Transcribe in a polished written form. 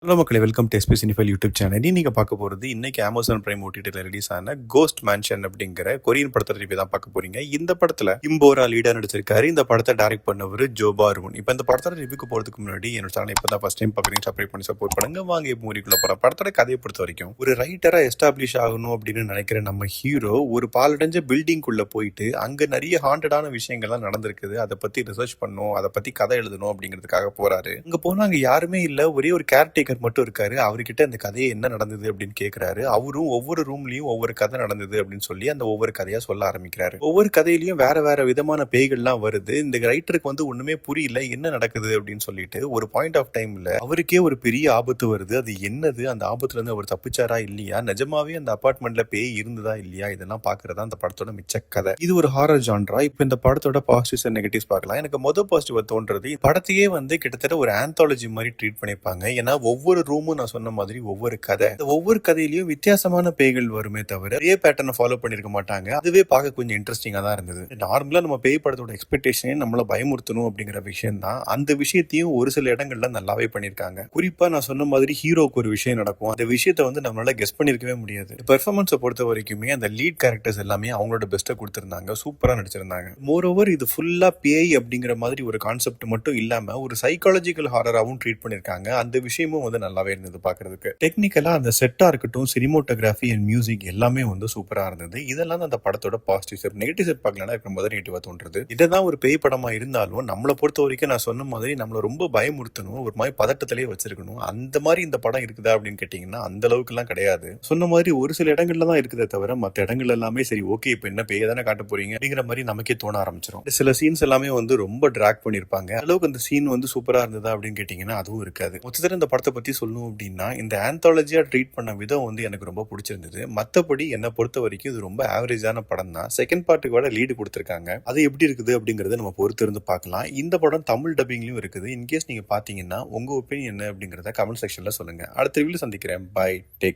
Hello மக்களே, welcome to SP cinephile YouTube channel. நீங்கள் பார்க்க போகிறது இன்னைக்கு அமேசான் பிரைம் ஓடிடியில் ரிலீஸ் ஆன கோஸ்ட் மேன்ஷன் அப்படிங்கிற கொரியன் படத்தை ரிவ்யூ தான் பார்க்க போறீங்க. இந்த படத்தில் இம்போரா லீடா நடிச்சிருக்காரு. இந்த படத்தை டைரக்ட் பண்ணவர் ஜோபா அருண். இப்போ இந்த படத்தோட ரிவ்யூக்கு போகிறதுக்கு முன்னாடி என்னோட சேனல் இப்போ தான் ஃபர்ஸ்ட் டைம் பார்க்குறீங்க, சப்ஸ்கிரைப் பண்ணி சப்போர்ட் பண்ணுங்க. வாங்க இப்போ மூவிக்குள்ள போகிறோம். படத்தோட கதையை பொறுத்த வரைக்கும் ஒரு ரைட்டராக எஸ்டாப்ளிஷ் ஆகணும் அப்படின்னு நினைக்கிற நம்ம ஹீரோ ஒரு பாலடைஞ்ச பில்டிங்குள்ள போயிட்டு அங்கே நிறைய ஹாண்டடான விஷயங்கள்லாம் நடந்திருக்குது. அதை பற்றி ரிசர்ச் பண்ணணும், அதை பற்றி கதை எழுதணும் அப்படிங்கிறதுக்காக போறாரு. அங்கே போனால் அங்கே யாருமே இல்லை, ஒரே ஒரு கேர்டேக்கர் மட்டும் இருக்காரு. அவர்கிட்ட அந்த கதையை என்ன நடந்தது அப்படின்னு கேட்கிறாரு. அவரும் ஒவ்வொரு ரூம்லயும் ஒவ்வொரு கதை நடந்தது அப்படின்னு சொல்லி அந்த ஒவ்வொரு கதையா சொல்ல ஆரம்பிக்கிறாரு. ஒவ்வொரு கதையிலயும் வேற வேற விதமான பேய்கள்லாம் வருது. இந்த ரைட்டருக்கு ஒண்ணுமே புரியல என்ன நடக்குது அப்படின்னு சொல்லிட்டு ஒரு பாயிண்ட் ஆஃப் டைம்ல அவருக்கே ஒரு பெரிய ஆபத்து வருது. அது என்னது, அந்த ஆபத்துல இருந்து அவர் தப்பிச்சாரா இல்லையா, நிஜமாவே அந்த அபார்ட்மெண்ட்ல பேய் இருந்ததா இல்லையா, இதெல்லாம் பாக்குறதா அந்த படத்தோட மிச்ச கதை. இது ஒரு ஹாரர் ஜான்ரா. இப்ப இந்த படத்தோட பாசிட்டிவ்ஸ் அண்ட் நெகட்டிவ்ஸ் பார்க்கலாம். எனக்கு மொதல் பாசிட்டிவ் தோன்றது, படத்தையே கிட்டத்தட்ட ஒரு ஆந்தாலஜி மாதிரி ட்ரீட் பண்ணிருப்பாங்க. ஏன்னா ஒவ்வொரு ரூமும் நான் சொன்ன மாதிரி ஒவ்வொரு கதை, ஒவ்வொரு கதையிலயும் வித்தியாசமான பேய்கள் வருமே தவிர ஒரே பேட்டர்னை ஃபாலோ பண்ணிருக்க மாட்டாங்க. அதுவே பார்க்க கொஞ்சம் இன்ட்ரெஸ்டிங்கா தான் இருந்தது. நார்மலா நம்ம பேய் படத்தோட எக்ஸ்பெக்டேஷனே நம்மள பயமுறுத்தணும் அப்படிங்கிற விஷயம் தான். அந்த விஷயத்தையும் ஒரு சில இடங்கள்ல நல்லாவே பண்ணிருக்காங்க. குறிப்பா நான் சொன்ன மாதிரி ஹீரோக்கு ஒரு விஷயம் நடக்கும், அந்த விஷயத்தை நம்மளால கெஸ் பண்ணிருக்கவே முடியாது. பெர்ஃபார்மன்ஸை பொறுத்த வரைக்குமே அந்த லீட் கேரக்டர்ஸ் எல்லாமே அவங்களோட பெஸ்ட்டை கொடுத்திருந்தாங்க, சூப்பரா நடிச்சிருந்தாங்க. மோர் ஓவர் இது ஃபுல்லா பேய் அப்படிங்கிற மாதிரி ஒரு கான்செப்ட் மட்டும் இல்லாம ஒரு சைக்காலஜிக்கல் ஹாரராகவும் ட்ரீட் பண்ணிருக்காங்க. அந்த விஷயமும் நல்லாவே இருந்தது பாக்குறதுக்கு. டெக்னிக்கலா அந்த செட்டா இருக்கட்டும், சினிமோட்டோகிராஃபி அண்ட் மியூசிக் எல்லாமே சூப்பரா இருந்தது. இதெல்லாம் அந்த படத்தோட பாசிட்டிவ் செட். நெகட்டிவ் செட் பார்க்கலாம் எனக்கு முதல் நெகட்டிவா தோன்றது, இதுதான் ஒரு பேய் படமா இருந்தாலும் நம்மளை பொறுத்த வரைக்கும் நான் சொன்ன மாதிரி நம்மள ரொம்ப பயமுறுத்தணும், ஒரு மாதிரி பதட்டத்திலேயே வச்சிருக்கணும். அந்த மாதிரி இந்த படம் இருக்குதா அப்படின்னு கேட்டீங்கன்னா அந்த அளவுக்கு எல்லாம் கிடையாது. சொன்ன மாதிரி ஒரு சில இடங்கள்ல தான் இருக்குதே தவிர மற்ற இடங்கள் எல்லாமே சரி ஓகே இப்ப என்ன பேய் தானே காட்ட போறீங்க அப்படிங்கிற மாதிரி நமக்கே தோண ஆரம்பிச்சிடும். சில சீன்ஸ் எல்லாமே ரொம்ப டிராக் பண்ணிருப்பாங்க. அளவுக்கு அந்த சீன் சூப்பரா இருந்ததா அப்படின்னு கேட்டீங்கன்னா அதுவும் இருக்காது. மொத்தத்தில் இந்த படத்தை பத்தி சொல்லணும் அப்படின்னா இந்த ஆந்தாலஜியா ட்ரீட் பண்ண விதம் எனக்கு ரொம்ப பிடிச்சிருந்தது. மற்றபடி என்னை பொறுத்த வரைக்கும் இது ரொம்ப ஆவரேஜான படம் தான். செகண்ட் பார்ட்டுக்கு விட லீடு கொடுத்திருக்காங்க. அது எப்படி இருக்குது அப்படிங்கறத நம்ம பொறுத்து இருந்து பார்க்கலாம். இந்த படம் தமிழ் டப்பிங்லயும் இருக்குது. இன்கேஸ் நீங்க பாத்தீங்கன்னா உங்க ஒப்பீனியன் என்ன அப்படிங்கறத கமெண்ட் செக்ஷன்ல சொல்லுங்க. அடுத்த ரிவ்யூல சந்திக்கிறேன். By, take